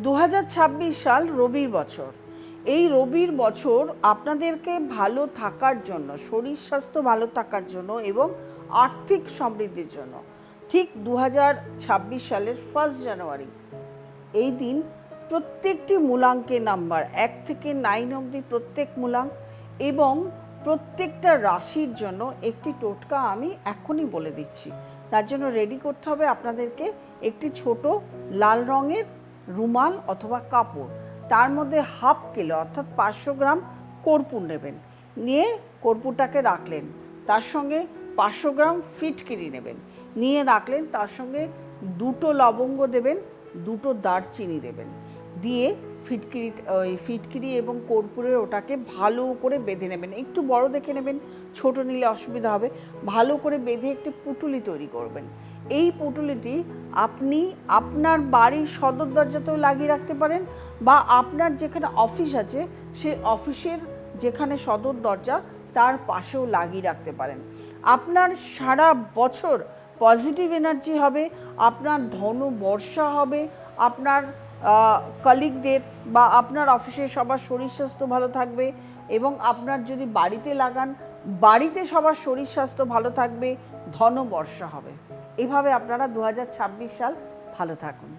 2026 সাল রবির বছর। এই রবির বছর আপনাদেরকে ভালো থাকার জন্য, শরীর স্বাস্থ্য ভালো থাকার জন্য এবং আর্থিক সমৃদ্ধির জন্য ঠিক 2026 সালের 1 জানুয়ারি এই দিন প্রত্যেকটি মূলাঙ্কের নাম্বার 1 থেকে 9 অবধি প্রত্যেক মূলাঙ্ক এবং প্রত্যেকটা রাশির জন্য একটি টোটকা আমি এখনই বলে দিচ্ছি। তার জন্য রেডি করতে হবে আপনাদেরকে একটি ছোট লাল রঙের রুমাল অথবা কাপড়, তার মধ্যে হাফ কিলো অর্থাৎ 500 গ্রাম কর্পূর নেবেন, নিয়ে কর্পূরটাকে রাখলেন, তার সঙ্গে 500 গ্রাম ফিটকিরি নেবেন, নিয়ে রাখলেন, তার সঙ্গে 2টো লবঙ্গ দেবেন, 2টো দারচিনি দেবেন, দিয়ে ফিটকিরি এবং কর্পূরের ওটাকে ভালো করে বেঁধে নেবেন। একটু বড় দেখে নেবেন, ছোট নিলে অসুবিধা হবে। ভালো করে বেঁধে একটি পুঁটুলি তৈরি করবেন। এই পুঁটুলিটি আপনি আপনার বাড়ির সদর দরজাতেও লাগিয়ে রাখতে পারেন, বা আপনার যেখানে অফিস আছে সেই অফিসের যেখানে সদর দরজা তার পাশেও লাগিয়ে রাখতে পারেন। আপনার সারা বছর পজিটিভ এনার্জি হবে, আপনার ধন বর্ষা হবে, আপনার কলিগদের বা আপনার অফিসের সবার শরীর স্বাস্থ্য ভালো থাকবে, এবং আপনার যদি বাড়িতে লাগান বাড়িতে সবার শরীর স্বাস্থ্য ভালো থাকবে, ধন বর্ষা হবে। এভাবে আপনারা 2026 সাল ভালো থাকুন।